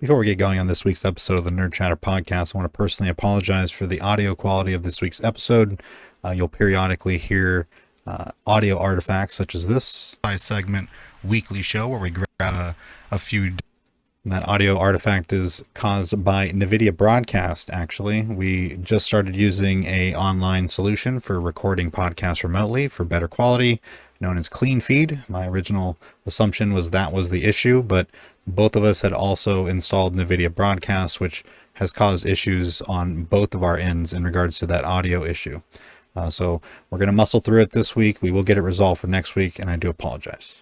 Before we get going on this week's episode of the Nerd Chatter podcast, I want to personally apologize for the audio quality of this week's episode. You'll periodically hear audio artifacts such as this segment weekly show where we grab a few. That audio artifact is caused by NVIDIA Broadcast, actually. We just started using a online solution for recording podcasts remotely for better quality, known as Clean Feed. My original assumption was that was the issue, but both of us had also installed NVIDIA Broadcast, which has caused issues on both of our ends in regards to that audio issue. So we're going to muscle through it this week. We will get it resolved for next week, and I do apologize.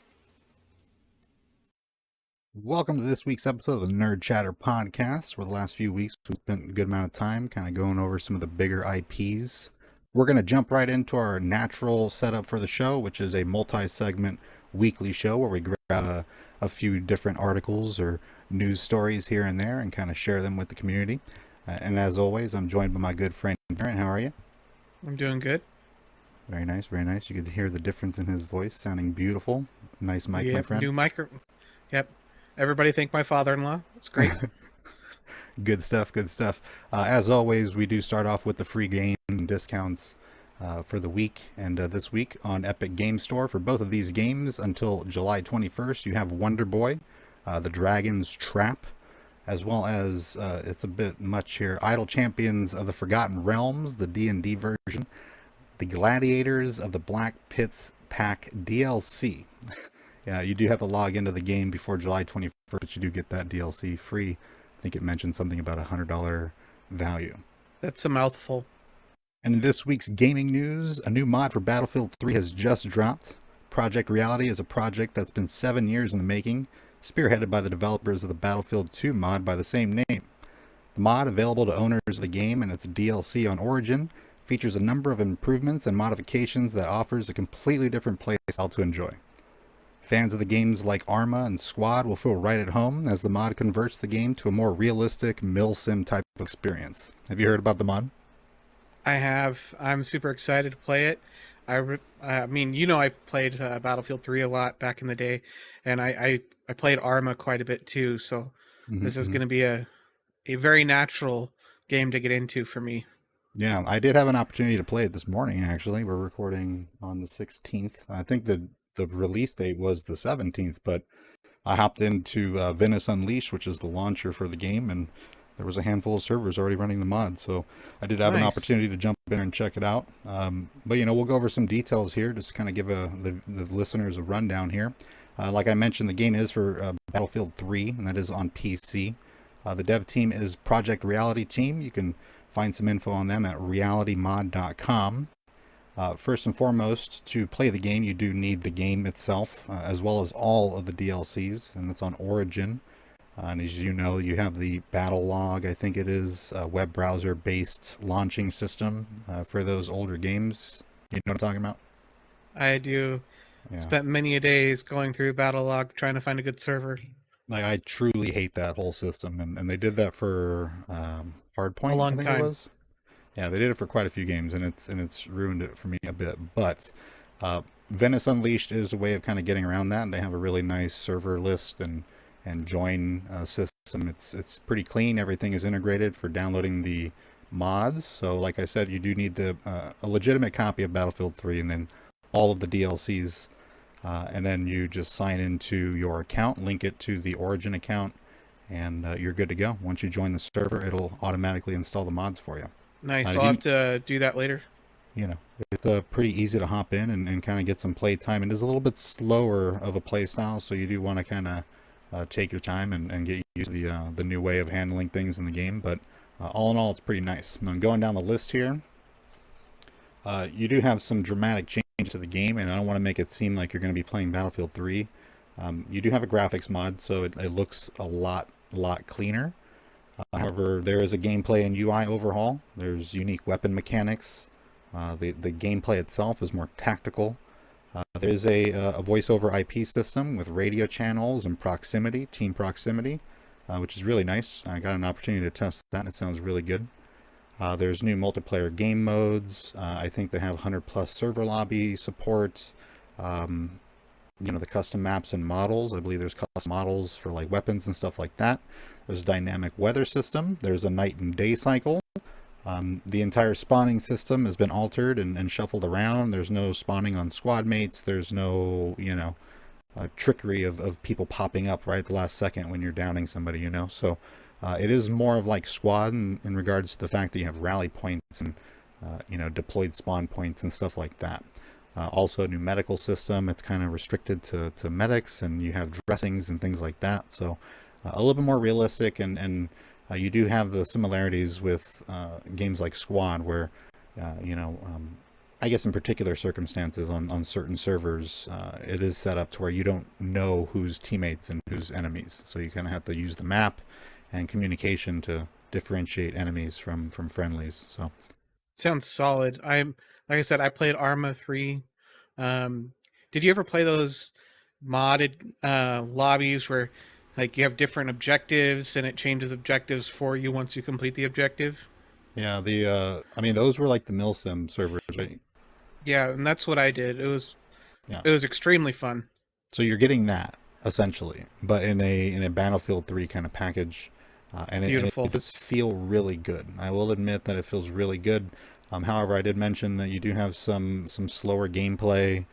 Welcome to this week's episode of the Nerd Chatter podcast, where the last few weeks we've spent a good amount of time kind of going over some of the bigger IPs. We're going to jump right into our natural setup for the show, which is a multi-segment weekly show where we grab a few different articles or news stories here and there and kind of share them with the community. And as always, I'm joined by my good friend Garret. How are you? I'm doing good. Very nice, very nice. You could hear the difference in his voice, sounding beautiful. Nice mic, my friend. New micro. Yep. Everybody thank my father-in-law. It's great. Good stuff, good stuff. As always, we do start off with the free game discounts for the week. And this week on Epic Game Store for both of these games until July 21st, you have Wonder Boy, The Dragon's Trap, as well as, it's a bit much here, Idle Champions of the Forgotten Realms, the D&D version, The Gladiators of the Black Pits Pack DLC. Yeah, you do have to log into the game before July 21st, but you do get that DLC free. I think it mentioned something about $100 value. That's a mouthful. And in this week's gaming news, a new mod for Battlefield 3 has just dropped. Project Reality is a project that's been 7 years in the making, spearheaded by the developers of the Battlefield 2 mod by the same name. The mod, available to owners of the game and its DLC on Origin, features a number of improvements and modifications that offers a completely different playstyle to enjoy. Fans of the games like Arma and Squad will feel right at home as the mod converts the game to a more realistic milsim type of experience. Have you heard about the mod? I have. I'm super excited to play it. I mean, I played Battlefield 3 a lot back in the day, and I played Arma quite a bit too, so this is going to be a very natural game to get into for me. Yeah, I did have an opportunity to play it this morning, actually. We're recording on the 16th. I think the release date was the 17th, but I hopped into Venice Unleashed, which is the launcher for the game, and there was a handful of servers already running the mod, so I did have an opportunity to jump in and check it out. But we'll go over some details here, just to kind of give the listeners a rundown here. Like I mentioned, the game is for Battlefield 3, and that is on PC. The dev team is Project Reality Team. You can find some info on them at realitymod.com. First and foremost, to play the game, you do need the game itself, as well as all of the DLCs, and that's on Origin. And as you know, you have the Battle Log, I think it is, a web browser-based launching system for those older games. You know what I'm talking about? I do. Yeah. Spent many a days going through Battle Log trying to find a good server. I truly hate that whole system, and they did that for Hardpoint, a long I think time. It was. Yeah, they did it for quite a few games, and it's ruined it for me a bit. But Venice Unleashed is a way of kind of getting around that, and they have a really nice server list and join system. It's pretty clean. Everything is integrated for downloading the mods. So, like I said, you do need a legitimate copy of Battlefield 3, and then all of the DLCs, and then you just sign into your account, link it to the Origin account, and you're good to go. Once you join the server, it'll automatically install the mods for you. Nice. I'll have to do that later. It's pretty easy to hop in and kind of get some play time. It is a little bit slower of a play style, so you do want to kind of take your time and get used to the new way of handling things in the game. But all in all, it's pretty nice. Now, going down the list here, you do have some dramatic changes to the game, and I don't want to make it seem like you're going to be playing Battlefield 3. You do have a graphics mod, so it looks a lot cleaner. However, there is a gameplay and UI overhaul. There's unique weapon mechanics. The gameplay itself is more tactical. There's a voice over IP system with radio channels and proximity, team proximity, which is really nice. I got an opportunity to test that, and it sounds really good. There's new multiplayer game modes. I think they have 100 plus server lobby support. the custom maps and models. I believe there's custom models for like weapons and stuff like that. There's a dynamic weather system. There's a night and day cycle. The entire spawning system has been altered and shuffled around. There's no spawning on squad mates. There's no, trickery of people popping up right at the last second when you're downing somebody, So it is more of like squad in regards to the fact that you have rally points and, deployed spawn points and stuff like that. Also, a new medical system. It's kind of restricted to medics, and you have dressings and things like that. So a little bit more realistic, and you do have the similarities with games like Squad, where, I guess in particular circumstances on certain servers, it is set up to where you don't know who's teammates and who's enemies. So you kind of have to use the map and communication to differentiate enemies from friendlies. So Sounds solid. Like I said, I played Arma 3. Did you ever play those modded lobbies where like you have different objectives and it changes objectives for you once you complete the objective? yeah, I mean, those were like the milsim servers, right? Yeah, and that's what I did. Yeah. It was extremely fun. So you're getting that essentially, but in a Battlefield 3 kind of package, and it Beautiful. does feel really good. I will admit that it feels really good. However, I did mention that you do have some slower gameplay.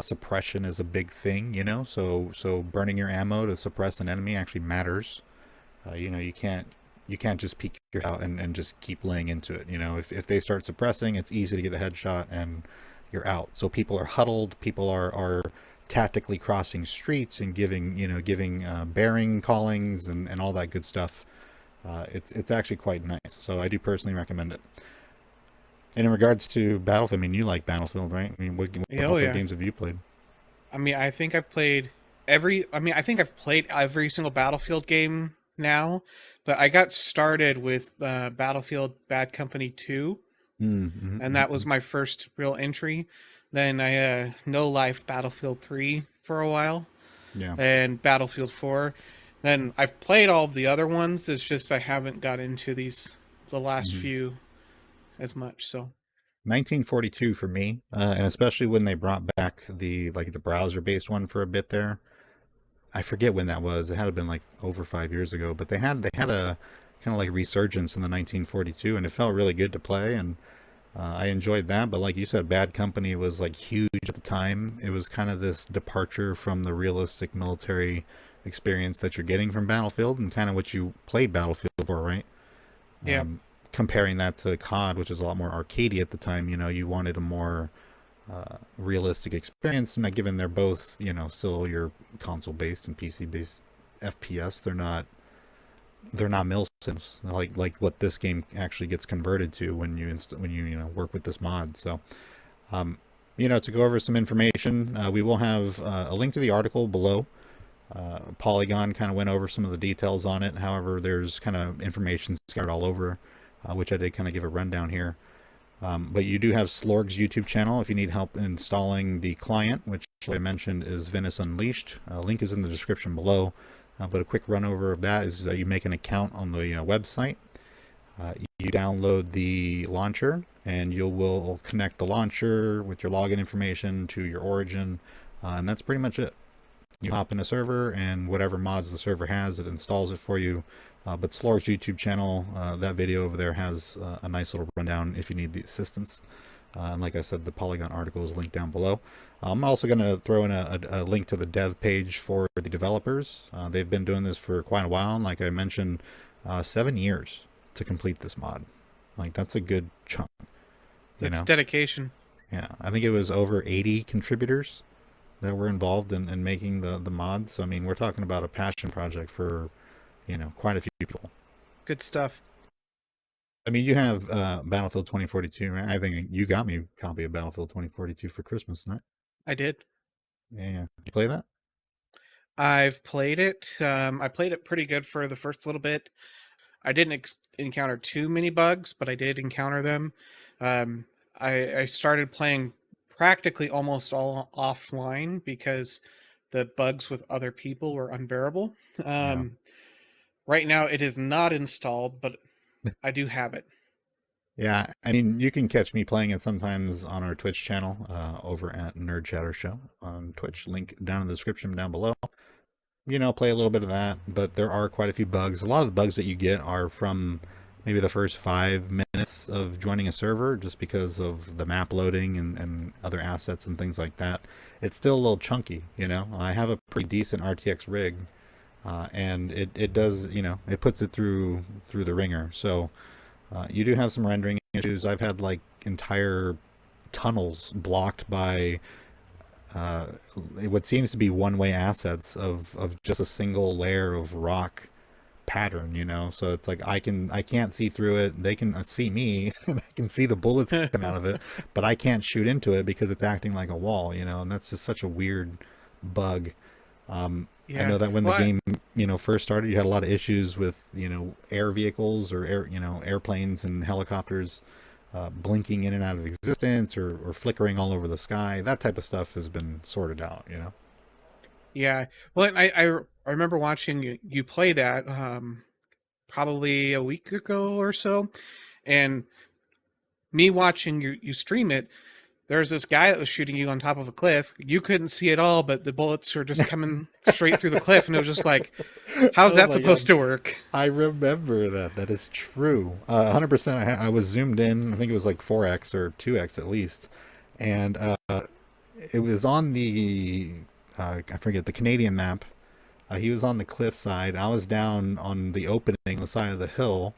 Suppression is a big thing, So burning your ammo to suppress an enemy actually matters. You can't just peek your out and just keep laying into it. If they start suppressing, it's easy to get a headshot and you're out. So people are huddled. People are tactically crossing streets and giving bearing callings and all that good stuff. It's actually quite nice. So I do personally recommend it. And in regards to Battlefield, I mean, you like Battlefield, right? I mean, what Oh Battlefield yeah. games have you played? I mean, I think I've played every single Battlefield game now, but I got started with Battlefield Bad Company 2, Mm-hmm, and that mm-hmm. was my first real entry. Then I no life Battlefield 3 for a while, Yeah. and Battlefield 4. Then I've played all of the other ones. It's just I haven't got into the last Mm-hmm. few as much. So 1942 for me, and especially when they brought back the browser based one for a bit there. I forget when that was. It had to have been like over 5 years ago, but they had a kind of like resurgence in the 1942, and it felt really good to play, and I enjoyed that. But like you said, Bad Company was like huge at the time. It was kind of this departure from the realistic military experience that you're getting from Battlefield, and kind of what you played Battlefield for, right? yeah, Comparing that to COD, which was a lot more arcadey at the time, you wanted a more realistic experience. And given they're both, still your console based and PC based FPS, they're not mil sims like what this game actually gets converted to when you work with this mod. So, to go over some information, we will have a link to the article below. Polygon kind of went over some of the details on it. However, there's kind of information scattered all over, which I did kind of give a rundown here. But you do have Slorg's YouTube channel if you need help installing the client, which I mentioned is Venice Unleashed. Link is in the description below. But a quick run over of that is you make an account on the website. You download the launcher, and you will connect the launcher with your login information to your origin, and that's pretty much it. You hop in a server, and whatever mods the server has, it installs it for you. But Slorg's YouTube channel, that video over there has a nice little rundown if you need the assistance. And like I said, the Polygon article is linked down below. I'm also going to throw in a link to the dev page for the developers. They've been doing this for quite a while, and like I mentioned, 7 years to complete this mod. Like, that's a good chunk, you that's know? dedication. Yeah, I think it was over 80 contributors that were involved in making the mod. So, I mean, we're talking about a passion project for, quite a few people. Good stuff. I mean, you have Battlefield 2042, right? I think you got me a copy of Battlefield 2042 for Christmas, right? I did. Yeah, yeah. You play that? I've played it. I played it pretty good for the first little bit. I didn't encounter too many bugs, but I did encounter them. Um, I started playing practically almost all offline because the bugs with other people were unbearable. Yeah. Right now, it is not installed, but I do have it. Yeah, I mean, you can catch me playing it sometimes on our Twitch channel over at Nerd Chatter Show on Twitch. Link down in the description down below. Play a little bit of that, but there are quite a few bugs. A lot of the bugs that you get are from maybe the first 5 minutes of joining a server, just because of the map loading and other assets and things like that. It's still a little chunky. I have a pretty decent RTX rig, and it does, it puts it through the ringer. So you do have some rendering issues. I've had like entire tunnels blocked by uh, what seems to be one-way assets of just a single layer of rock pattern. So it's like I can't see through it. They can see me and I can see the bullets coming out of it, but I can't shoot into it because it's acting like a wall. And that's just such a weird bug. I Yeah. know that when the Well, game first started, you had a lot of issues with air vehicles or airplanes and helicopters blinking in and out of existence, or flickering all over the sky. That type of stuff has been sorted out. yeah. Well, I remember watching you play that probably a week ago or so, and me watching you stream it. There's this guy that was shooting you on top of a cliff. You couldn't see it all, but the bullets are just coming straight through the cliff, and it was just like, how's Oh that my supposed god. to work? I remember that. That is true. 100%. I was zoomed in. I think it was like 4x or 2x at least. And it was on I forget, the Canadian map. He was on the cliff side. I was down on the opening, the side of the hill,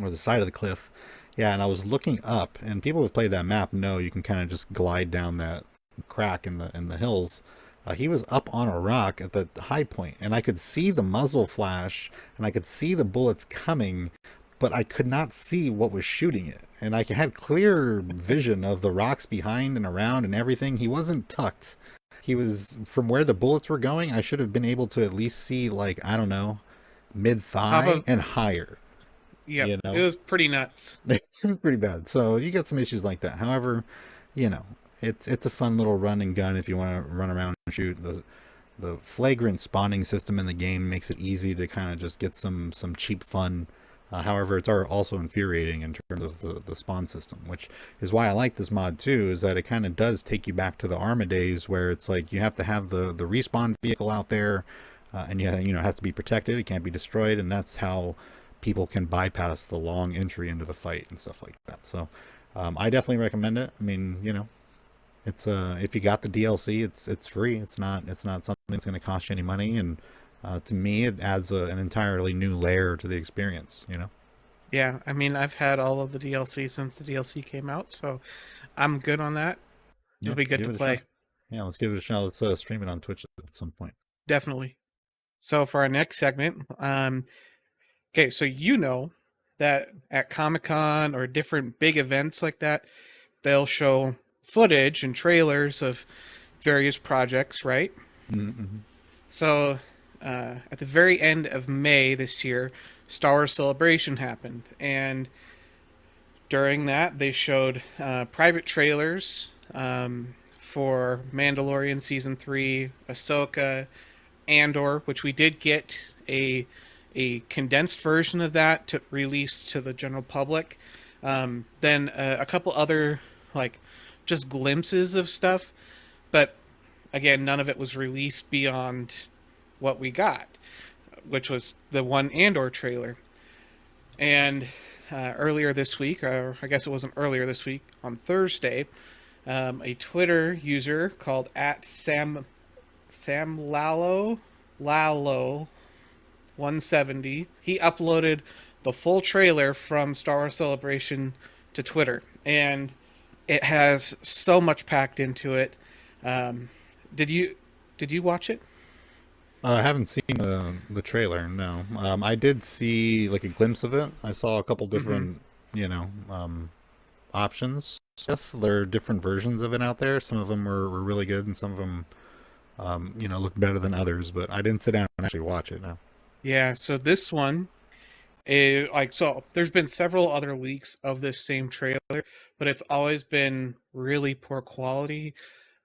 or the side of the cliff. Yeah, and I was looking up, and people who've played that map know you can kind of just glide down that crack in the hills. He was up on a rock at the high point, and I could see the muzzle flash, and I could see the bullets coming, but I could not see what was shooting it. And I had clear vision of the rocks behind and around and everything. He wasn't tucked. He was from where the bullets were going. I should have been able to at least see, like, I don't know, mid Top thigh of and higher. Yep, You it know, was pretty nuts. it was pretty bad. So you get some issues like that. However, you know, it's a fun little run and gun if you want to run around and shoot. The flagrant spawning system in the game makes it easy to kind of just get some cheap fun. However, it's also infuriating in terms of the spawn system, which is why I like this mod too. Is that it kind of does take you back to the Arma days, where it's like you have to have the respawn vehicle out there, and it has to be protected. It can't be destroyed, and that's how people can bypass the long entry into the fight and stuff like that. So I definitely recommend it. I mean, it's if you got the DLC, it's free. It's not something that's going to cost you any money, and to me, it adds an entirely new layer to the experience. Yeah, I mean, I've had all of the DLC since the DLC came out, so I'm good on that. It'll Yeah, be good give to it a shot. play, Yeah, let's give it a shot. Let's stream it on Twitch at some point. definitely. So for our next segment, okay, so you know that at Comic Con or different big events like that, they'll show footage and trailers of various projects, right? Mm-hmm. So at the very end of May this year, Star Wars Celebration happened, and during that they showed private trailers for Mandalorian season 3, Ahsoka, Andor, which we did get a condensed version of that to release to the general public. Then a couple other like just glimpses of stuff, but again, none of it was released beyond what we got, which was the one Andor trailer. And earlier this week, or I guess it wasn't earlier this week, on Thursday, a Twitter user called at Sam Lalo 170. He uploaded the full trailer from Star Wars Celebration to Twitter, and it has so much packed into it. Um, did you watch it? I haven't seen the trailer. No, I did see like a glimpse of it. I saw a couple Mm-hmm. different, options. Yes, there are different versions of it out there. Some of them were really good, and some of them, look better than others. But I didn't sit down and actually watch it. No. Yeah. So this one is like so. There's been several other leaks of this same trailer, but it's always been really poor quality.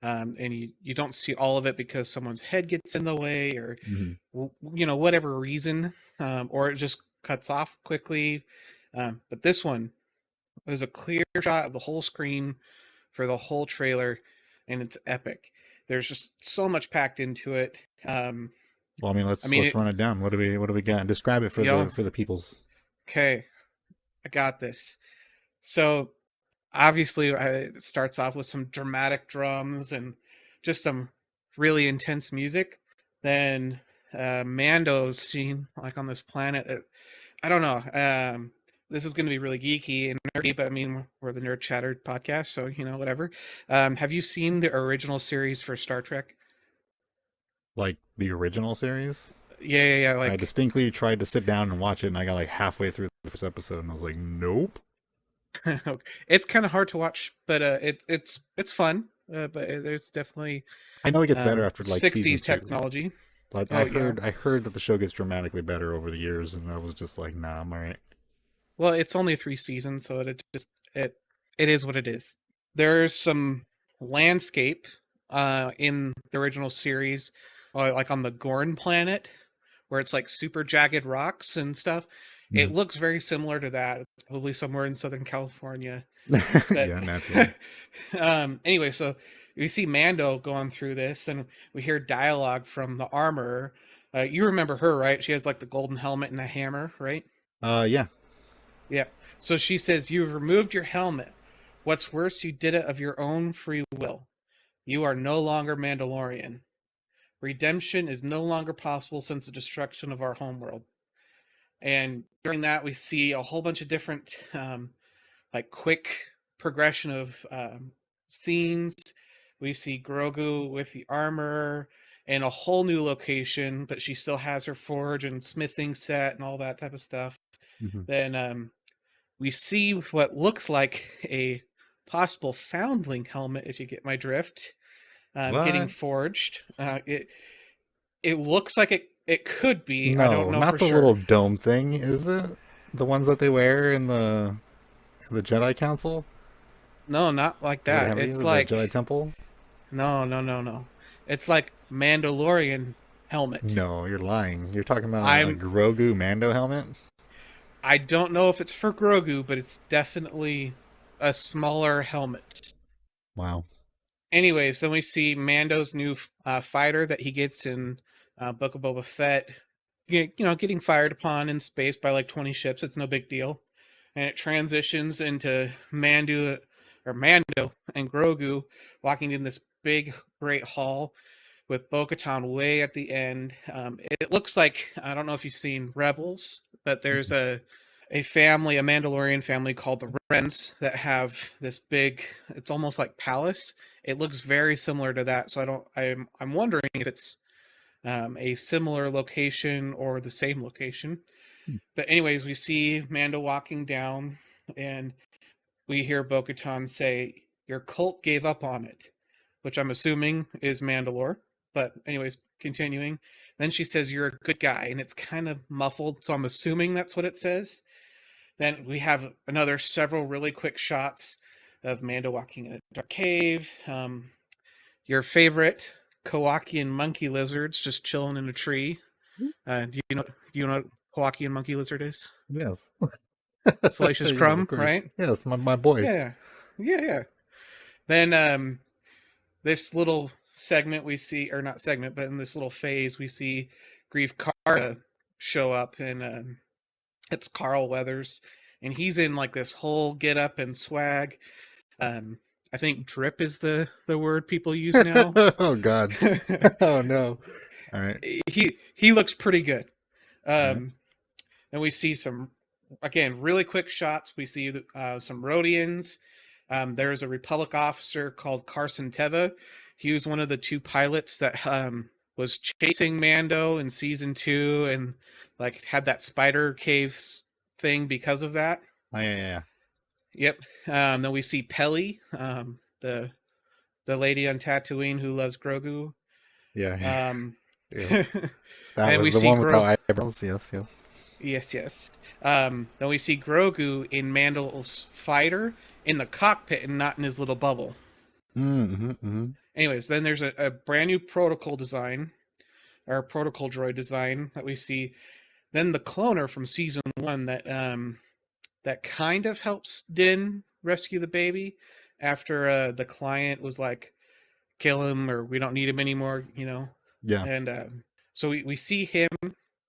And you don't see all of it because someone's head gets in the way, or Hmm. whatever reason, or it just cuts off quickly. But this one, There's a clear shot of the whole screen for the whole trailer, and it's epic. There's just so much packed into it. Well, I mean, I mean, let's run it down. What do we got? Describe it for you know, the peoples. okay, I got this. So obviously, it starts off with some dramatic drums and just some really intense music. Then Mando's scene, like on this planet. I don't know. This is going to be really geeky and nerdy, but I mean, we're the Nerd Chatter podcast, so whatever. Have you seen the original series for Star Trek? Like the original series. Yeah. I Like, distinctly tried to sit down and watch it, and I got like halfway through the first episode, and I was like, nope. it's kind of hard to watch, but it's fun. But there's definitely I know it gets better after like season 60s two. technology. But Oh yeah. I heard that the show gets dramatically better over the years, and I was just like, nah, I'm alright. Well, it's only 3 seasons, so it is what it is. There's some landscape in the original series, like on the Gorn planet, where it's like super jagged rocks and stuff. It looks very similar to that. It's probably somewhere in Southern California. But Yeah, naturally. anyway, so we see Mando going through this, and we hear dialogue from the armorer. You remember her, right? She has like the golden helmet and the hammer, right? Yeah. Yeah. So she says, "You've removed your helmet. What's worse, you did it of your own free will. You are no longer Mandalorian. Redemption is no longer possible since the destruction of our homeworld." And during that, we see a whole bunch of different, like, quick progression of scenes. We see Grogu with the armor in a whole new location, but she still has her forge and smithing set and all that type of stuff. hmm Then we see what looks like a possible foundling helmet, if you get my drift, getting What? forged. It looks like it could be. I don't No, know not for the little sure. dome thing, is it? The ones that they wear in the Jedi Council, No, not like or that. whatever, It's the Jedi like Temple. no. It's like Mandalorian helmet. No, you're lying. You're talking about a I'm Grogu Mando helmet. I don't know if it's for Grogu, but it's definitely a smaller helmet. Wow. Anyways, then we see Mando's new fighter that he gets in Book of Boba Fett. Getting fired upon in space by like 20 ships. It's no big deal, and it transitions into Mando and Grogu walking in this big, great hall with Bo-Katan way at the end. It looks like, I don't know if you've seen Rebels, but there's Mhm. a family, a Mandalorian family called the Wrens that have this big, it's almost like palace. It looks very similar to that. So I'm wondering if it's a similar location or the same location. But anyways, we see Mando walking down, and we hear Bo-Katan say, "Your cult gave up on it," which I'm assuming is Mandalore. But anyways, continuing. Then she says, "You're a good guy," and it's kind of muffled, so I'm assuming that's what it says. Then we have another several really quick shots of Mando walking in a dark cave. Your favorite Kowakian monkey lizards just chilling in a tree. Do you know what Kowakian monkey lizard is? Yes. Salacious Yes, of Crumb, course. right? Yes, my boy. Yeah, yeah. Then this little segment we see, or not segment, but in this little phase we see Grief Karga show up, and it's Carl Weathers, and he's in like this whole get up and swag. Um, I think drip is the word people use now. Oh God. Oh no. All right. He looks pretty good. All right. Um, and we see some, again, really quick shots. We see some Rhodians. There's a Republic officer called Carson Teva. He was one of the two pilots that was chasing Mando in season 2, and like had that spider caves thing because of that. Oh, yeah. Yep. Then we see Pelly, the lady on Tatooine who loves Grogu. Yeah. Yeah. Um, Yeah. That and was we the see one without eyebrows. Yes. Yes. Yes. Then we see Grogu in Mando's fighter in the cockpit and not in his little bubble. Mm-hmm. Anyways, then there's a brand new protocol design, or protocol droid design that we see. Then the cloner from season 1 that that kind of helps Din rescue the baby after the client was like, kill him or we don't need him anymore, you know. Yeah. And so we see him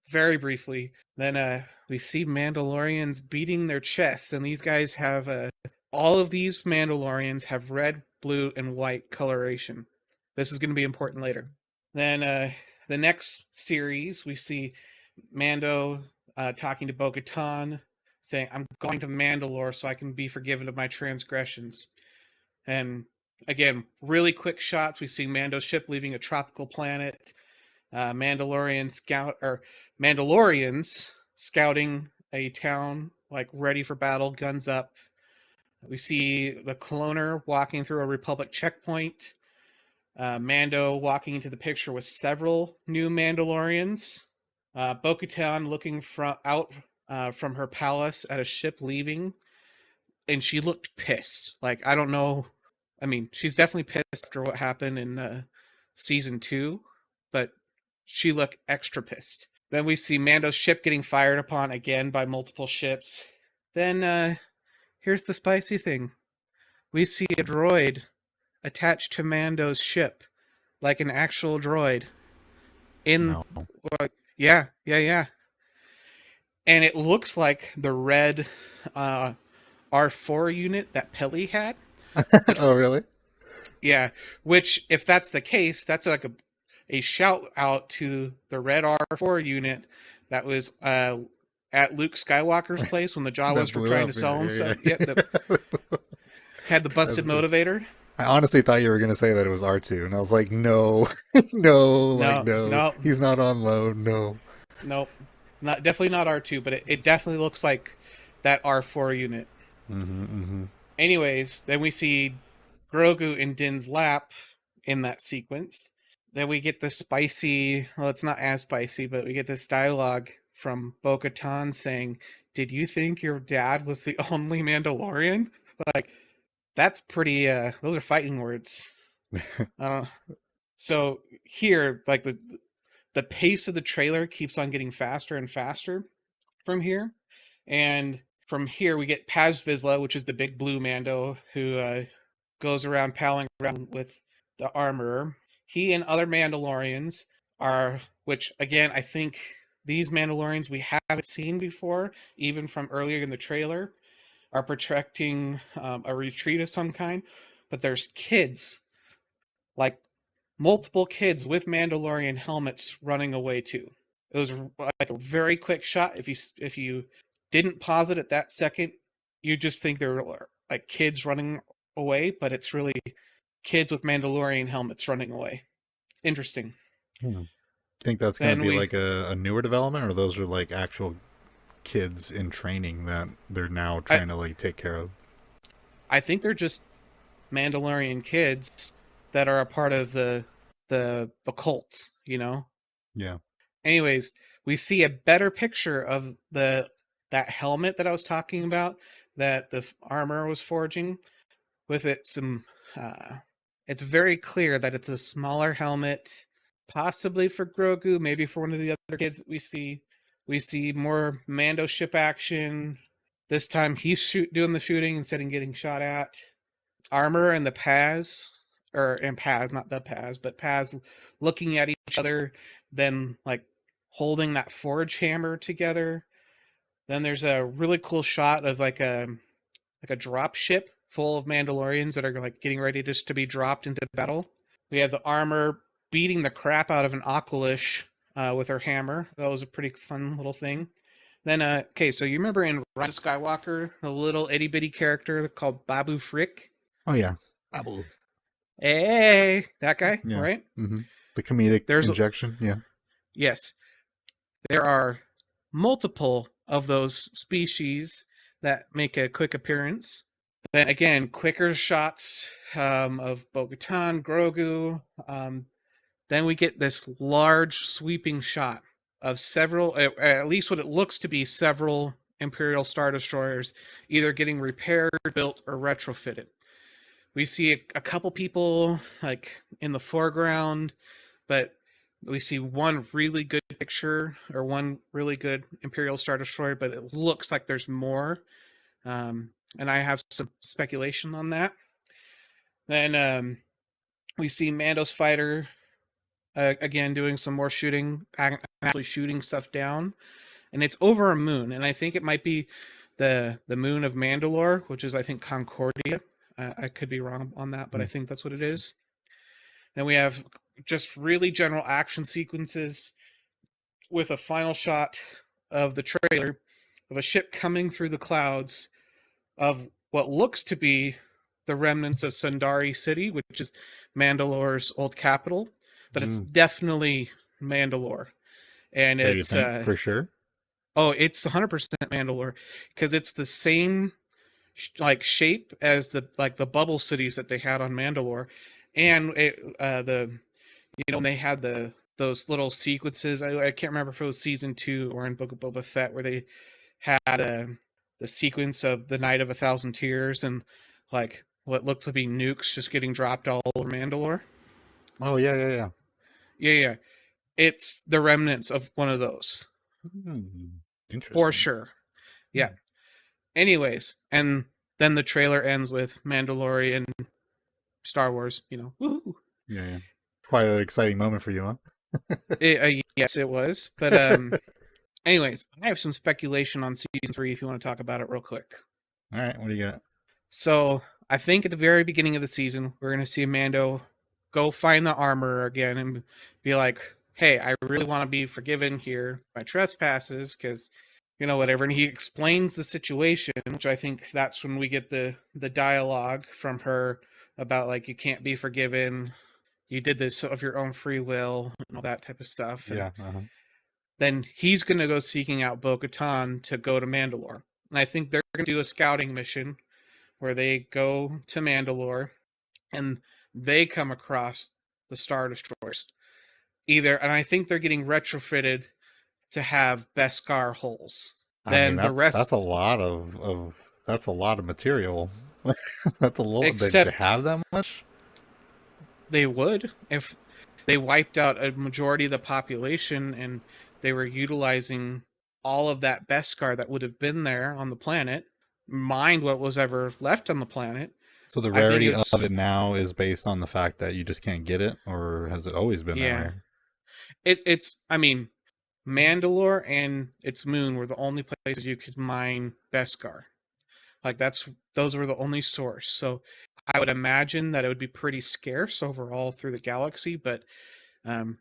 very briefly. Then we see Mandalorians beating their chests, and these guys have all of these Mandalorians have red, blue, and white coloration. This is going to be important later. Then the next series, we see Mando talking to Bo-Katan, saying, "I'm going to Mandalore so I can be forgiven of my transgressions." And again, really quick shots. We see Mando's ship leaving a tropical planet. Mandalorians scouting a town, like ready for battle, guns up. We see the cloner walking through a Republic checkpoint. Mando walking into the picture with several new Mandalorians. Bo-Katan looking out from her palace at a ship leaving, and she looked pissed. Like, I don't know. I mean, she's definitely pissed after what happened in season 2, but she looked extra pissed. Then we see Mando's ship getting fired upon again by multiple ships. Then here's the spicy thing. We see a droid attached to Mando's ship, like an actual droid. No. Yeah. And it looks like the red R4 unit that Peli had. Oh, really? Yeah, which if that's the case, that's like a shout out to the red R4 unit that was at Luke Skywalker's place when the That Jawas were blew trying up. to sell him. Yeah. So, yeah, had the busted That's- motivator. I honestly thought you were going to say that it was R2, and I was like, no, no, like, No, no, no, he's not on loan, no. nope, not definitely not R2, but it definitely looks like that R4 unit. Mm-hmm, mm-hmm. Anyways, then we see Grogu in Din's lap in that sequence. Then we get the spicy, well, it's not as spicy, but we get this dialogue from Bo-Katan saying, "Did you think your dad was the only Mandalorian?" Like, that's pretty, those are fighting words. So here, like, the pace of the trailer keeps on getting faster and faster from here. And from here, we get Paz Vizsla, which is the big blue Mando who goes around palling around with the armorer. He and other Mandalorians are, which again, I think these Mandalorians we haven't seen before, even from earlier in the trailer, are protecting a retreat of some kind. But there's kids, like multiple kids with Mandalorian helmets running away too. It was like a very quick shot. If you didn't pause it at that second, you just think there were like kids running away, but it's really kids with Mandalorian helmets running away. It's interesting. Hmm. Think that's going to Then be we, like a newer development, or those are like actual kids in training that they're now I, trying to like take care of? I think they're just Mandalorian kids that are a part of the cult. You know. Yeah. Anyways, we see a better picture of that helmet that I was talking about that the armor was forging with it some it's very clear that it's a smaller helmet, possibly for Grogu, maybe for one of the other kids that we see. We see more Mando ship action. This time he's doing the shooting instead of getting shot at. Armor and the Paz, and Paz, not the Paz, but Paz looking at each other, then like holding that forge hammer together. Then there's a really cool shot of like a drop ship full of Mandalorians that are like getting ready just to be dropped into battle. We have the armor beating the crap out of an Aqualish with her hammer. That was a pretty fun little thing. Then, okay, so you remember in Rise of Skywalker, the little itty bitty character called Babu Frick? Oh yeah. Apple. Hey, that guy, Yeah. right? Mm-hmm. The comedic There's injection. Yeah. yes, there are multiple of those species that make a quick appearance. Then again, quicker shots of Bo-Katan, Grogu. Then we get this large sweeping shot of several, at least what it looks to be several Imperial Star Destroyers, either getting repaired, built, or retrofitted. We see a couple people like in the foreground, but we see one really good picture or one really good Imperial Star Destroyer, but it looks like there's more. And I have some speculation on that. Then we see Mando's fighter again doing some more shooting, actually shooting stuff down, and it's over a moon, and I think it might be the moon of Mandalore, which is I think Concordia. I could be wrong on that, but I think that's what it is. Then we have just really general action sequences with a final shot of the trailer of a ship coming through the clouds of what looks to be the remnants of Sundari City, which is Mandalore's old capital, but it's definitely Mandalore. And So you it's think for sure? it's 100% Mandalore because it's the same like shape as the bubble cities that they had on Mandalore, and the when they had those little sequences. I can't remember if it was season 2 or in Book of Boba Fett where they had the sequence of the Night of 1,000 Tears and like what looked to be nukes just getting dropped all over Mandalore. Oh yeah, yeah, yeah. Yeah, it's the remnants of one of those for Interesting. sure. Yeah. Anyways, and then the trailer ends with Mandalorian, Star Wars. Woohoo! Yeah, yeah. Quite an exciting moment for you, huh? Yes, it was. But anyways, I have some speculation on season 3 if you want to talk about it real quick. All right, what do you got? So I think at the very beginning of the season, we're going to see Mando go find the armorer again and be like, hey, I really want to be forgiven here by trespasses because, whatever. And he explains the situation, which I think that's when we get the dialogue from her about like, you can't be forgiven. You did this of your own free will and all that type of stuff. And Yeah. Uh-huh. then he's going to go seeking out Bo-Katan to go to Mandalore. And I think they're going to do a scouting mission where they go to Mandalore and they come across the Star Destroyers. And I think they're getting retrofitted to have Beskar hulls. I mean, Then the that's rest, a lot of that's a lot of material. That's a little. They except have that much? they would if they wiped out a majority of the population and they were utilizing all of that Beskar that would have been there on the planet, mined what was ever left on the planet. So the I think rarity of it's it now is based on the fact that you just can't get it, or has it always been that yeah. rare? It's I mean, Mandalore and its moon were the only places you could mine Beskar. Like those were the only source. So I would imagine that it would be pretty scarce overall through the galaxy, but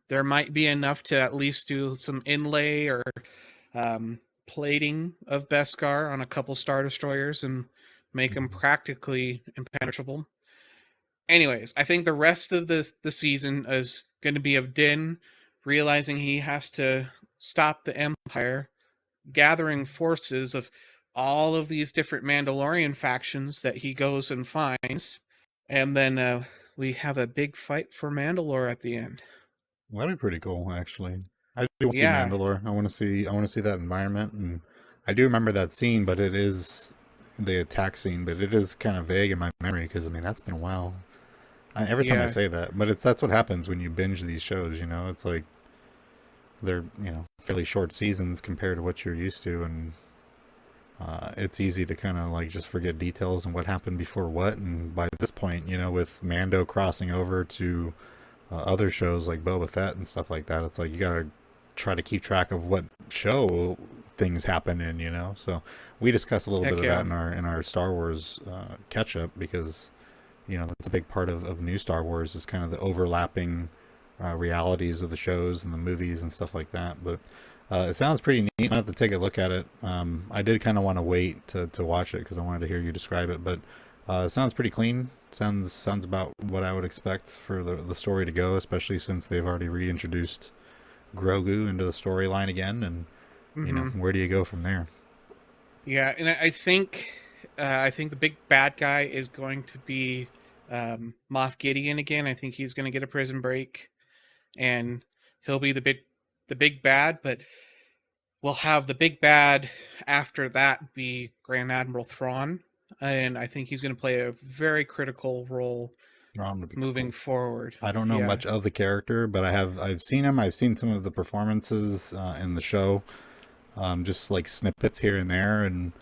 there might be enough to at least do some inlay or plating of Beskar on a couple Star Destroyers and make them practically impenetrable. Anyways, I think the rest of the season is going to be of Din realizing he has to stop the Empire, gathering forces of all of these different Mandalorian factions that he goes and finds, and then we have a big fight for Mandalore at the end. Well, that'd be pretty cool, actually. I do want to see Yeah, Mandalore. I want to see that environment, and I do remember that scene, but it is the attack scene, but it is kind of vague in my memory because I mean that's been a while. Every time I yeah, say that, but that's what happens when you binge these shows. It's like they're fairly short seasons compared to what you're used to, and it's easy to kind of like just forget details and what happened before what. And by this point, with Mando crossing over to other shows like Boba Fett and stuff like that, it's like you gotta try to keep track of what show things happen in. So we discussed a little bit heck of that yeah, in our Star Wars catch up because that's a big part of new Star Wars is kind of the overlapping realities of the shows and the movies and stuff like that. But it sounds pretty neat. I have to take a look at it. I did kind of want to wait to watch it because I wanted to hear you describe it. But it sounds pretty clean. Sounds about what I would expect for the story to go, especially since they've already reintroduced Grogu into the storyline again. And mm-hmm. where do you go from there? Yeah, and I think the big bad guy is going to be Moff Gideon again. I think he's going to get a prison break, and he'll be the big bad. But we'll have the big bad after that be Grand Admiral Thrawn, and I think he's going to play a very critical role Rom would be moving cool. forward. I don't know Yeah, much of the character, but I've seen him. I've seen some of the performances in the show, just like snippets here and there, and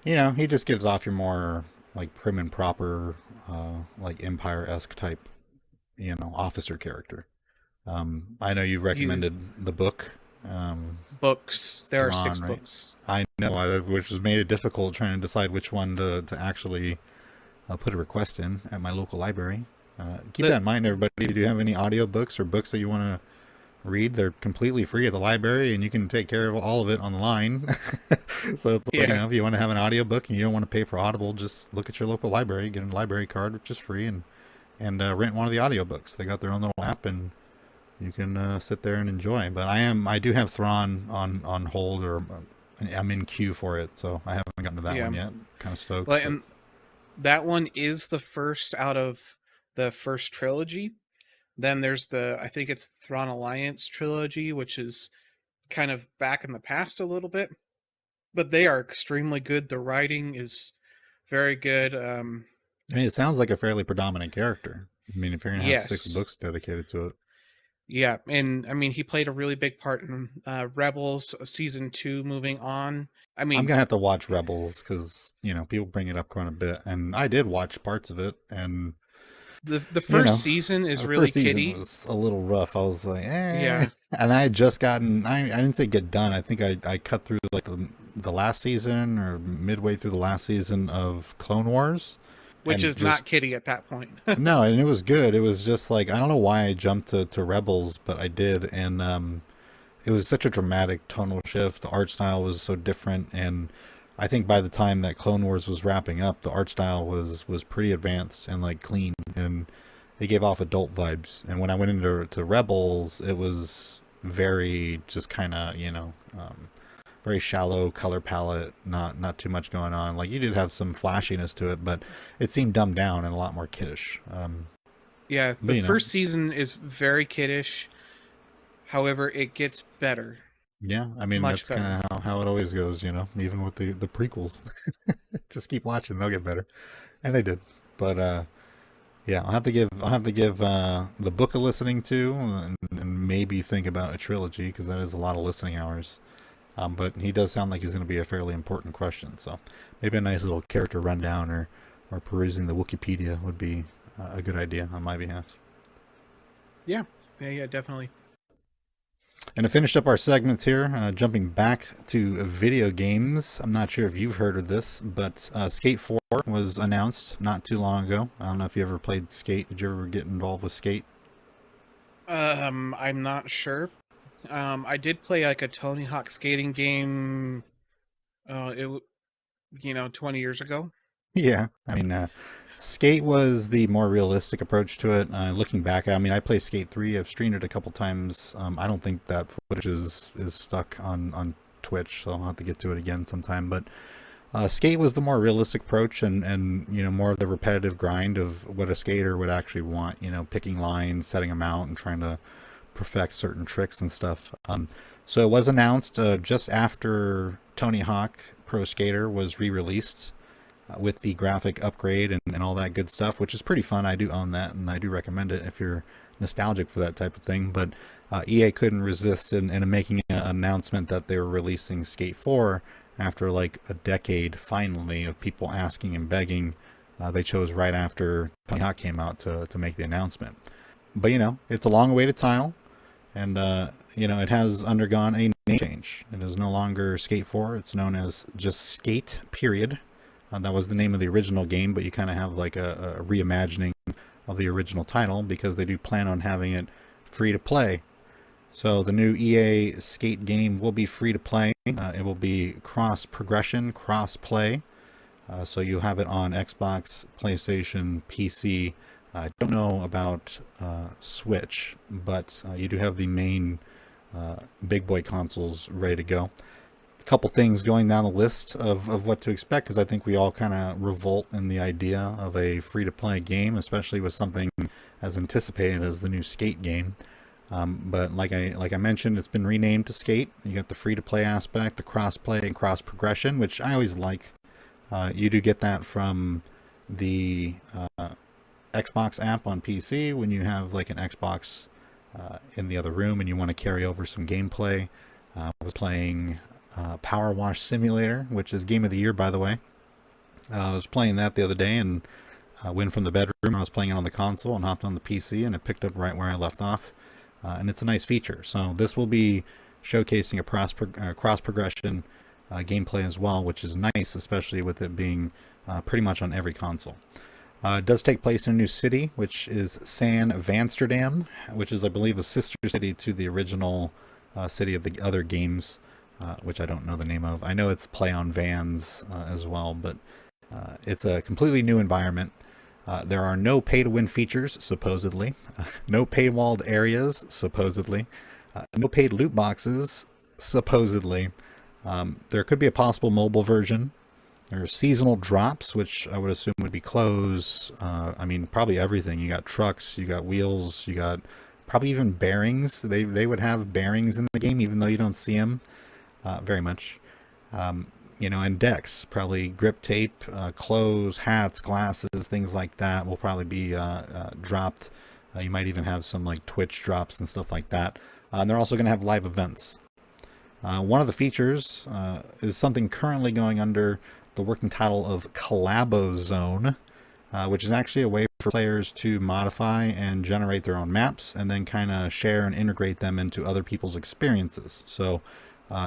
he just gives off your more like prim and proper, like Empire-esque type, officer character. I know you You recommended the book, books. There are Thrawn, six right? books. I know, which has made it difficult trying to decide which one to actually put a request in at my local library. Keep The that in mind, everybody. If you have any audiobooks or books that you want to read, they're completely free at the library, and you can take care of all of it online. So it's like, Yeah, if you want to have an audiobook and you don't want to pay for Audible, just look at your local library, get a library card, which is free, and rent one of the audiobooks. They got their own little app, and you can sit there and enjoy. But I do have Thrawn on hold, or I'm in queue for it, so I haven't gotten to that yeah. one yet. Kind of stoked, Like, but and that one is the first out of the first trilogy. Then there's I think it's Thrawn Alliance trilogy, which is kind of back in the past a little bit, but they are extremely good. The writing is very good. I mean, it sounds like a fairly predominant character. I mean, if you're gonna have six Yes, books dedicated to it, yeah, and I mean he played a really big part in Rebels season 2. Moving on, I I'm mean gonna have to watch Rebels because people bring it up quite a bit, and I did watch parts of it, and the you first know, season is the really first season kiddie. was a little rough. I was like, eh. Yeah, And I had just gotten, I didn't say get done. I think I cut through like the last season or midway through the last season of Clone Wars, which and is just, not kiddie at that point. no, and it was good. It was just like, I don't know why I jumped to Rebels, but I did. And it was such a dramatic tonal shift. The art style was so different. And I think by the time that Clone Wars was wrapping up, the art style was pretty advanced and like clean. And it gave off adult vibes. And when I went into Rebels, it was very just kind of, very shallow color palette, not too much going on. Like, you did have some flashiness to it, but it seemed dumbed down and a lot more kiddish. Yeah, the But first season is very kiddish. However, it gets better, yeah, I mean, much that's kind better. of how it always goes, even with the prequels. Just keep watching, they'll get better. And they did. But yeah, I'll have to give the book a listening to, and maybe think about a trilogy, because that is a lot of listening hours. But he does sound like he's going to be a fairly important question, so maybe a nice little character rundown, or perusing the Wikipedia would be a good idea on my behalf. Yeah, yeah, definitely. And to finish up our segments here, jumping back to video games, I'm not sure if you've heard of this, but Skate 4 was announced not too long ago. I don't know if you ever played Skate. Did you ever get involved with Skate? I'm not sure. I did play like a Tony Hawk skating game. 20 years ago. Yeah, I mean, Skate was the more realistic approach to it. Looking back, I mean, I play Skate 3. I've streamed it a couple times. I don't think that footage is stuck on Twitch, so I'll have to get to it again sometime. But Skate was the more realistic approach, and more of the repetitive grind of what a skater would actually want. Picking lines, setting them out, and trying to perfect certain tricks and stuff. So it was announced just after Tony Hawk Pro Skater was re-released with the graphic upgrade and all that good stuff, which is pretty fun. I do own that, and I do recommend it if you're nostalgic for that type of thing. But EA couldn't resist in making an announcement that they were releasing Skate 4 after like a decade, finally, of people asking and begging. They chose right after Tony Hawk came out to make the announcement. But it's a long awaited title, and it has undergone a name change. It is no longer Skate 4. It's known as just Skate, period. That was the name of the original game, but you kind of have like a reimagining of the original title, because they do plan on having it free to play. So the new EA Skate game will be free to play. It will be cross progression, cross play. So you'll have it on Xbox, PlayStation, PC. I don't know about Switch, but you do have the main big boy consoles ready to go. Couple things going down the list of what to expect, because I think we all kind of revolt in the idea of a free-to-play game, especially with something as anticipated as the new Skate game. But like I mentioned, it's been renamed to Skate. You got the free-to-play aspect, the cross-play and cross-progression, which I always like. You do get that from the Xbox app on PC when you have like an Xbox in the other room and you want to carry over some gameplay. I was playing Power Wash Simulator, which is Game of the Year, by the way. I was playing that the other day and went from the bedroom. I was playing it on the console and hopped on the PC, and it picked up right where I left off. And it's a nice feature. So this will be showcasing a cross progression gameplay as well, which is nice, especially with it being pretty much on every console. It does take place in a new city, which is San Vansterdam, which is, I believe, a sister city to the original city of the other games, which I don't know the name of. I know it's a play on Vans as well, but it's a completely new environment. There are no pay-to-win features, supposedly. No paywalled areas, supposedly. No paid loot boxes, supposedly. There could be a possible mobile version. There are seasonal drops, which I would assume would be clothes. I mean, probably everything. You got trucks, you got wheels, you got probably even bearings. They would have bearings in the game, even though you don't see them very much. And decks, probably grip tape, clothes, hats, glasses, things like that will probably be dropped. You might even have some like Twitch drops and stuff like that. And they're also going to have live events. One of the features is something currently going under the working title of Collabo Zone, which is actually a way for players to modify and generate their own maps and then kind of share and integrate them into other people's experiences. So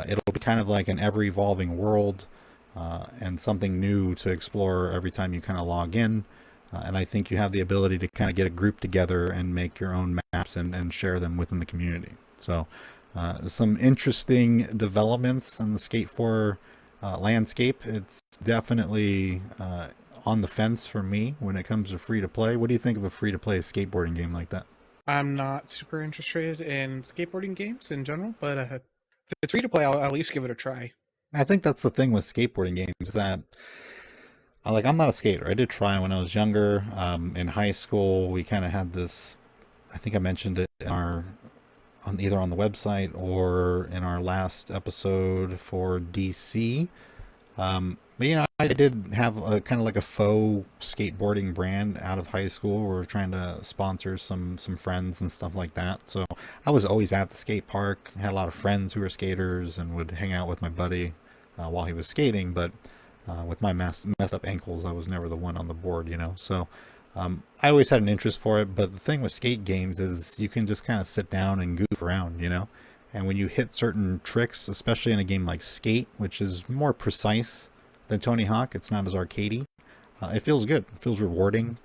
it'll be kind of like an ever-evolving world and something new to explore every time you kind of log in. And I think you have the ability to kind of get a group together and make your own maps and share them within the community. So some interesting developments in the Skate 4 landscape. It's definitely on the fence for me when it comes to free-to-play. What do you think of a free-to-play skateboarding game like that? I'm not super interested in skateboarding games in general, but if it's free to play, I'll at least give it a try. I think that's the thing with skateboarding games that I'm not a skater. I did try when I was younger. In high school, we kind of had this. I think I mentioned it in our on either on the website or in our last episode for DC. But I did have a kind of like a faux skateboarding brand out of high school. We were trying to sponsor some friends and stuff like that. So I was always at the skate park. I had a lot of friends who were skaters and would hang out with my buddy while he was skating. But with my messed up ankles, I was never the one on the board. So I always had an interest for it. But the thing with skate games is you can just kind of sit down and goof around. And when you hit certain tricks, especially in a game like Skate, which is more precise than Tony Hawk, it's not as arcadey. It feels good. It feels rewarding.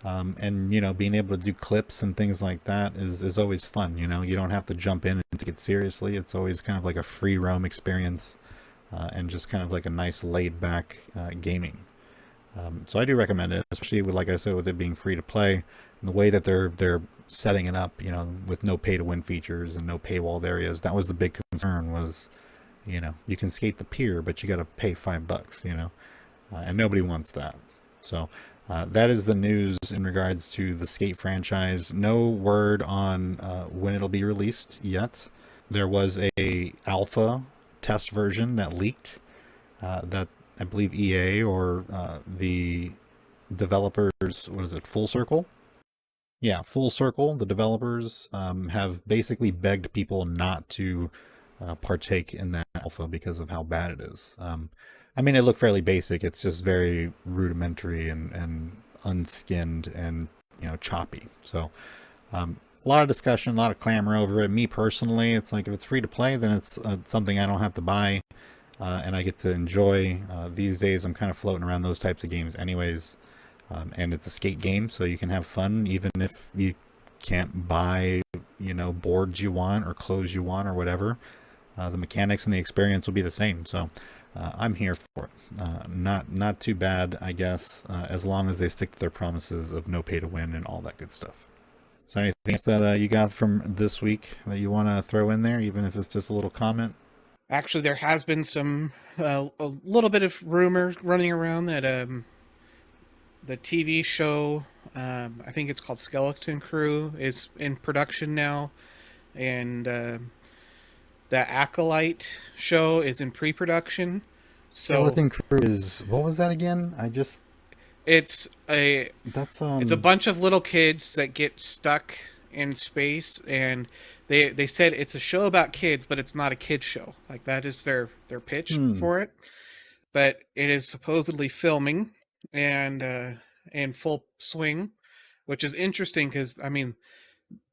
And being able to do clips and things like that is always fun. You don't have to jump in and take it seriously. It's always kind of like a free roam experience and just kind of like a nice laid back gaming. So I do recommend it, especially with, like I said, with it being free to play and the way that they're setting it up, with no pay to win features and no paywalled areas. That was the big concern was, you can skate the pier, but you got to pay $5, and nobody wants that. So that is the news in regards to the Skate franchise. No word on when it'll be released yet. There was a alpha test version that leaked that I believe EA or the developers, what is it, Full Circle? Yeah, Full Circle, the developers have basically begged people not to partake in that alpha because of how bad it is. It looked fairly basic. It's just very rudimentary and unskinned and choppy. So a lot of discussion, a lot of clamor over it. Me personally, it's like if it's free to play, then it's something I don't have to buy and I get to enjoy. These days, I'm kind of floating around those types of games anyways. And it's a skate game, so you can have fun even if you can't buy, boards you want or clothes you want or whatever. The mechanics and the experience will be the same. So I'm here for it. Not too bad, I guess, as long as they stick to their promises of no pay to win and all that good stuff. So anything else that you got from this week that you want to throw in there, even if it's just a little comment? Actually, there has been some a little bit of rumor running around that the TV show, I think it's called Skeleton Crew, is in production now, and the Acolyte show is in pre-production. Skeleton Crew is, what was that again? It's a bunch of little kids that get stuck in space, and they said it's a show about kids, but it's not a kids show. Like that is their pitch Hmm. for it. But it is supposedly filming and in full swing, which is interesting because I mean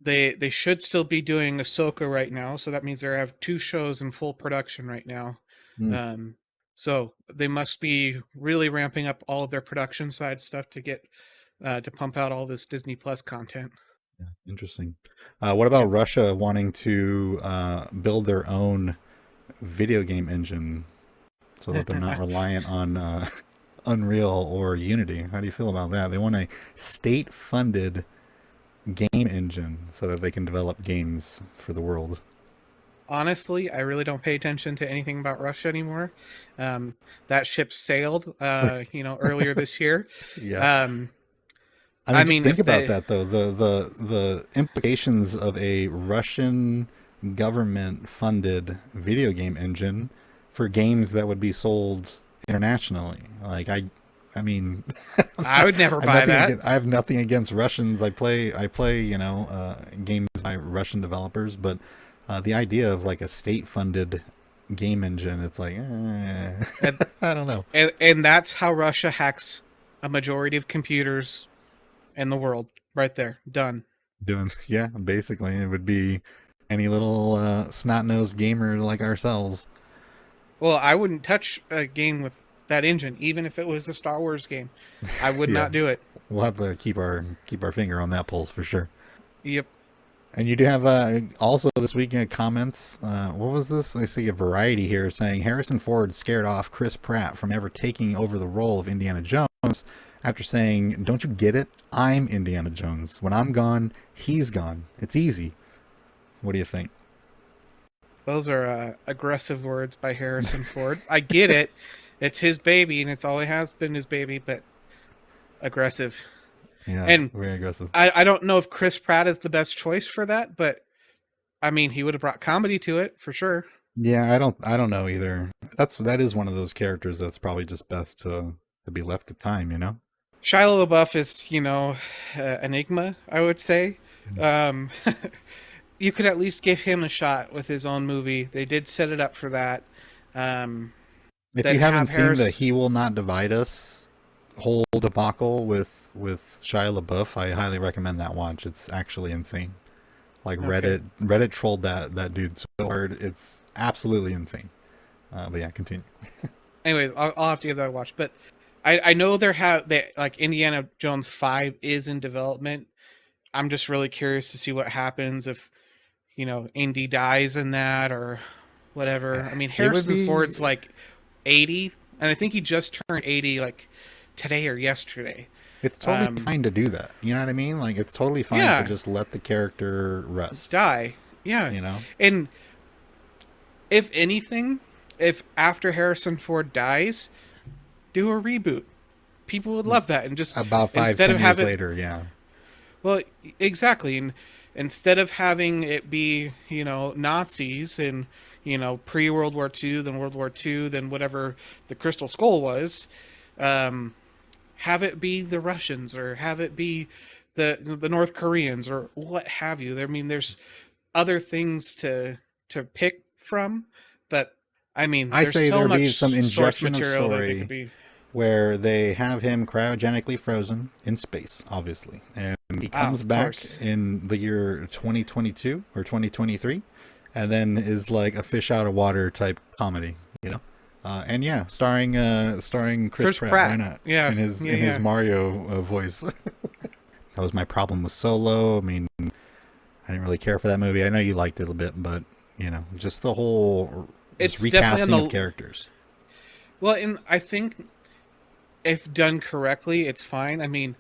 they should still be doing Ahsoka right now, so that means they have two shows in full production right now. Hmm. Um, so they must be really ramping up all of their production side stuff to get to pump out all this Disney Plus content. Yeah, interesting. What about Yep. Russia wanting to build their own video game engine so that they're not reliant on Unreal or Unity? How do you feel about that? They want a state-funded game engine so that they can develop games for the world. Honestly, I really don't pay attention to anything about Russia anymore. That ship sailed, earlier this year. Yeah. Um, I I mean, just mean, think if about they, that though. The implications of a Russian government funded video game engine for games that would be sold internationally. Like I mean, I would never buy that. I have nothing against Russians. I play, games by Russian developers, but the idea of like a state funded game engine, it's like, And, I don't know. and that's how Russia hacks a majority of computers in the world. Right there, done. Doing yeah, basically it would be any little snot-nosed gamer like ourselves. Well, I wouldn't touch a game with that engine, even if it was a Star Wars game. I would Yeah, not do it. we'll have to keep our finger on that pulse for sure. Yep. And you do have also this weekend comments. What was this? I see a variety here saying Harrison Ford scared off Chris Pratt from ever taking over the role of Indiana Jones after saying, "Don't you get it? I'm Indiana Jones. When I'm gone, he's gone. It's easy." What do you think? Those are aggressive words by Harrison Ford. I get it. It's his baby, and it's always has been his baby, but aggressive. Yeah, And very aggressive. I don't know if Chris Pratt is the best choice for that, but I mean, he would have brought comedy to it for sure. Yeah, I don't know either. That is one of those characters that's probably just best to be left to time, you know? Shia LaBeouf is, enigma, I would say. Um, you could at least give him a shot with his own movie. They did set it up for that. Um, If then you haven't have seen the Harris. He Will Not Divide Us whole debacle with Shia LaBeouf, I highly recommend that watch. It's actually insane. Like Okay. Reddit trolled that dude so hard. It's absolutely insane. But yeah, continue. Anyways, I'll have to give that a watch. But I know they like Indiana Jones 5 is in development. I'm just really curious to see what happens if Indy dies in that or whatever. I mean, It would Harrison be Ford's like 80, and I think he just turned 80 like today or yesterday. it's totally Um, fine to do that. You know what I mean? Like it's totally fine to yeah, just let the character rest. die. Yeah, You know? and if anything, if after Harrison Ford dies, do a reboot. People would love that, and just About five, instead of 10 years having later, yeah. well, exactly, and instead of having it be Nazis and pre World War II, then World War II, then whatever the Crystal Skull was, um, have it be the Russians or have it be the North Koreans or what have you. I mean, there's other things to pick from, but I mean, I there's say so there be some much source injection of material that it could story be. where they have him cryogenically frozen in space, obviously. And he Ah, comes of back course. in the year 2022 or 2023 and then is like a fish out of water type comedy, you know? And yeah, starring Chris Chris Pratt. Why Pratt. not? Yeah, yeah, In his yeah. Mario voice. That was my problem with Solo. I mean, I didn't really care for that movie. I know you liked it a bit, but just the whole just It's definitely on recasting of the characters. well, and I think if done correctly, it's fine. I mean,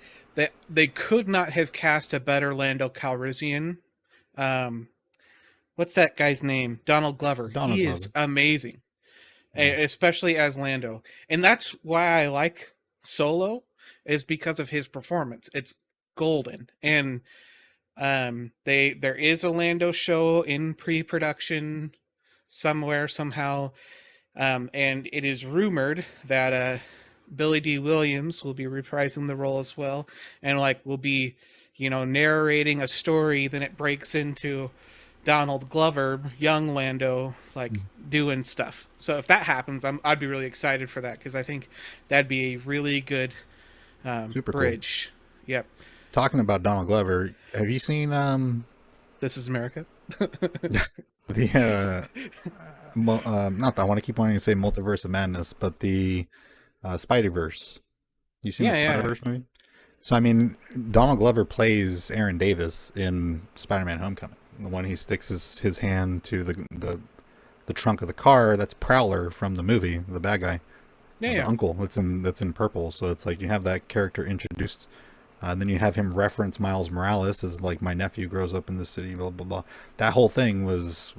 they could not have cast a better Lando Calrissian. Um, what's that guy's name? Donald Glover. Donald He is Glover. amazing, Yeah. especially as Lando, and that's why I like Solo, is because of his performance. It's golden, and there is a Lando show in pre-production somewhere somehow, and it is rumored that Billy D. Williams will be reprising the role as well, and like will be, narrating a story. Then it breaks into, Donald Glover, young Lando, like doing stuff. So if that happens, I'd be really excited for that because I think that'd be a really good Super cool. bridge. Yep. Talking about Donald Glover, have you seen This is America. the not that I want to keep wanting to say Multiverse of Madness, but the Spider-Verse. You seen the Yeah, yeah. Spider-Verse movie? So I mean, Donald Glover plays Aaron Davis in Spider-Man: Homecoming. The one he sticks his hand to the trunk of the car. That's Prowler from the movie, the bad guy, Yeah, the yeah. uncle that's in purple. So it's like you have that character introduced. Then you have him reference Miles Morales as like my nephew grows up in the city, blah blah blah. That whole thing was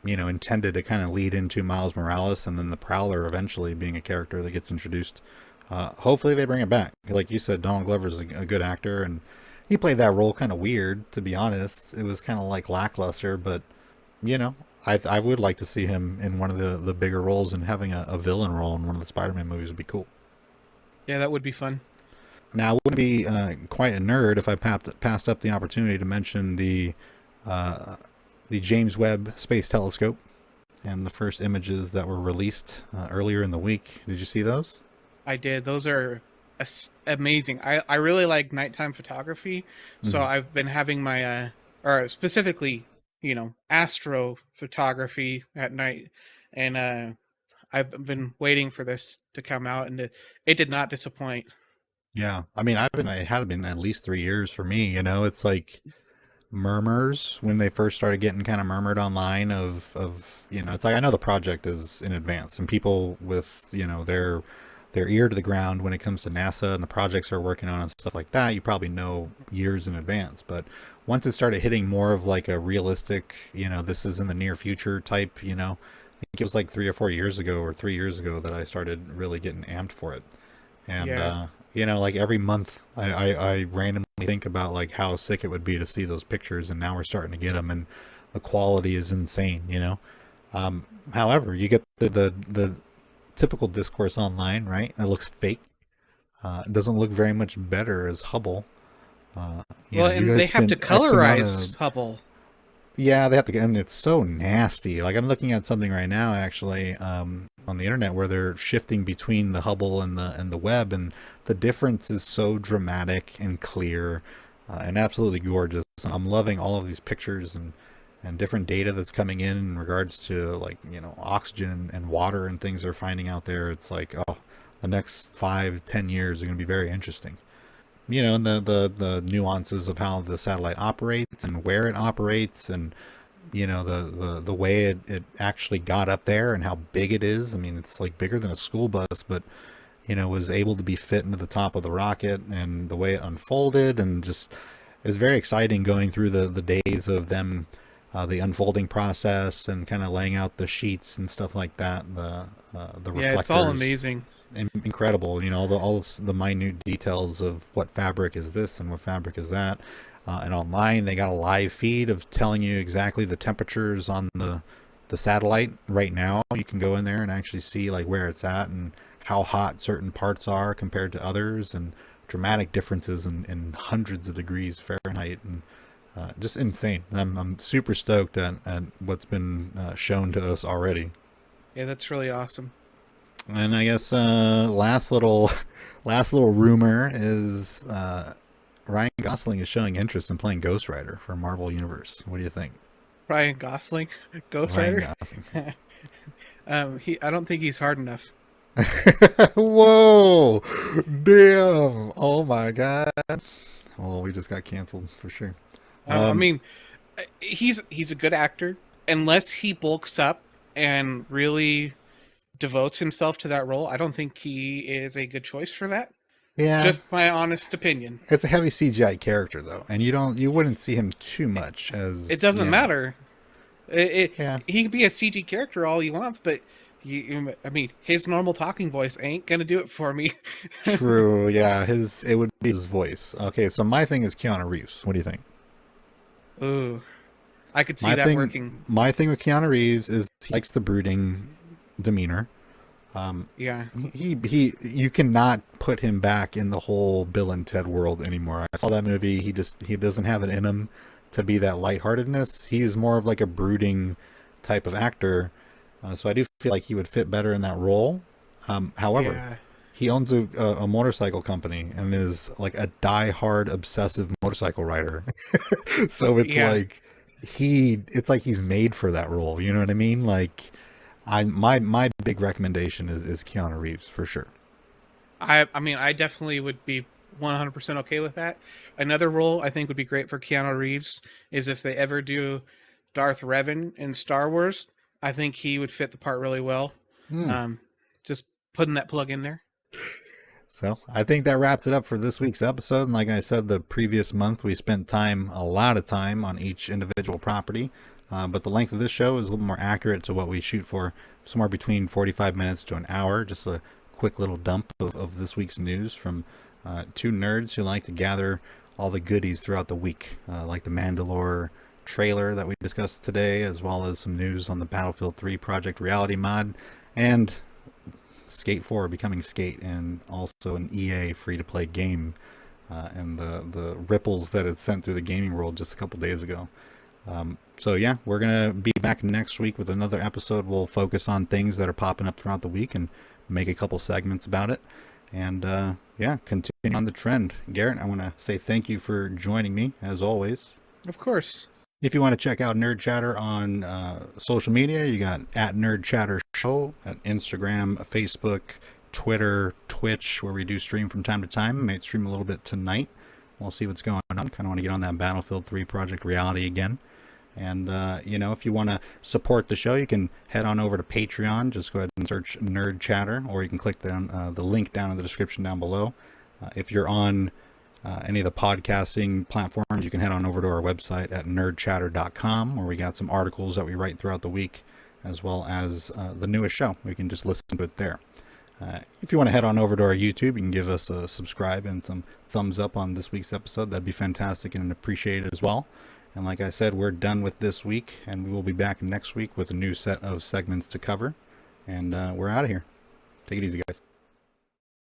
intended to kind of lead into Miles Morales, and then the Prowler eventually being a character that gets introduced. Hopefully they bring it back. Like you said, Donald Glover's a good actor, and he played that role kind of weird, to be honest. It was kind of like lackluster, but I would like to see him in one of the bigger roles, and having a villain role in one of the Spider-Man movies would be cool. Yeah, that would be fun. Now, I wouldn't be quite a nerd if I passed up the opportunity to mention the James Webb Space Telescope and the first images that were released earlier in the week. Did you see those? I did. Those are amazing. I really like nighttime photography, so Mm-hmm. I've been having my or specifically, astro photography at night, and I've been waiting for this to come out, and it did not disappoint. Yeah, I mean, it had been at least 3 years for me. It's like murmurs when they first started getting kind of murmured online of it's like I know the project is in advance, and people with their ear to the ground when it comes to NASA and the projects they're working on and stuff like that, you probably know years in advance. But once it started hitting more of like a realistic, this is in the near future type, I think it was like 3 or 4 years ago or 3 years ago that I started really getting amped for it. And Yeah, like every month I randomly think about like how sick it would be to see those pictures, and now we're starting to get them, and the quality is insane. However, you get the typical discourse online, right? It looks fake. It doesn't look very much better as Hubble. well, You and guys they have to spent X amount of. colorize Hubble. Yeah, they have to, and it's so nasty. Like I'm looking at something right now, actually, on the internet where they're shifting between the Hubble and the Webb, and the difference is so dramatic and clear, and absolutely gorgeous. I'm loving all of these pictures and different data that's coming in regards to like oxygen and water and things they're finding out there. It's like, oh, the next 5-10 years are going to be very interesting. And the nuances of how the satellite operates and where it operates, and the way it actually got up there and how big it is. I mean, it's like bigger than a school bus, but was able to be fit into the top of the rocket, and the way it unfolded, and just it was very exciting going through the days of them, the unfolding process, and kind of laying out the sheets and stuff like that, the Yeah, it's all reflectors. amazing. Incredible, all the minute details of what fabric is this and what fabric is that. And online, they got a live feed of telling you exactly the temperatures on the satellite right now. You can go in there and actually see like where it's at and how hot certain parts are compared to others, and dramatic differences in hundreds of degrees Fahrenheit, and just insane. I'm super stoked at what's been shown to us already. Yeah, that's really awesome. And I guess last little last little rumor is Ryan Gosling is showing interest in playing Ghost Rider for Marvel Universe. What do you think? Ryan Gosling, Ghost Ryan Rider. Gosling. I don't think he's hard enough. Whoa! Damn! Oh my god! Well, we just got canceled for sure. I Um, mean, he's a good actor unless he bulks up and really devotes himself to that role. I don't think he is a good choice for that. yeah, Just my honest opinion. it's a heavy CGI character though, and you wouldn't see him too much It as doesn't matter. yeah. He can be a CG character all he wants, but I mean, his normal talking voice ain't gonna do it for me. True, yeah, it would be his voice. Okay, so my thing is Keanu Reeves. What do you think? Ooh, I could see My that thing, working. my thing with Keanu Reeves is he likes the brooding demeanor. Yeah, You cannot put him back in the whole Bill and Ted world anymore. I saw that movie. He doesn't have it in him to be that lightheartedness. He's more of like a brooding type of actor. So I do feel like he would fit better in that role. However, Yeah. he owns a motorcycle company and is like a die-hard obsessive motorcycle rider. So it's Yeah. like it's like he's made for that role. You know what I mean? Like my big recommendation is Keanu Reeves for sure. I mean, I definitely would be 100% okay with that. Another role I think would be great for Keanu Reeves is if they ever do Darth Revan in Star Wars. I think he would fit the part really well. Hmm. Um, just putting that plug in there. So I think that wraps it up for this week's episode. And like I said, the previous month we spent a lot of time on each individual property. But the length of this show is a little more accurate to what we shoot for, somewhere between 45 minutes to an hour. Just a quick little dump of this week's news from two nerds who like to gather all the goodies throughout the week, like the Mandalorian trailer that we discussed today, as well as some news on the Battlefield 3 Project Reality mod, and Skate 4 becoming Skate, and also an EA free-to-play game, and the ripples that it sent through the gaming world just a couple days ago. So yeah, we're going to be back next week with another episode. We'll focus on things that are popping up throughout the week and make a couple segments about it. And yeah, continue on the trend. Garrett, I want to say thank you for joining me, as always. Of course. If you want to check out Nerd Chatter on social media, you got at Nerd Chatter Show at Instagram, Facebook, Twitter, Twitch, where we do stream from time to time. Might stream a little bit tonight. We'll see what's going on. Kind of want to get on that Battlefield 3 Project Reality again. And, if you want to support the show, you can head on over to Patreon. Just go ahead and search Nerd Chatter, or you can click the link down in the description down below. If you're on any of the podcasting platforms, you can head on over to our website at nerdchatter.com, where we got some articles that we write throughout the week, as well as the newest show. We can just listen to it there. If you want to head on over to our YouTube, you can give us a subscribe and some thumbs up on this week's episode. That'd be fantastic and appreciated as well. And like I said, we're done with this week, and we will be back next week with a new set of segments to cover. And we're out of here. Take it easy, guys.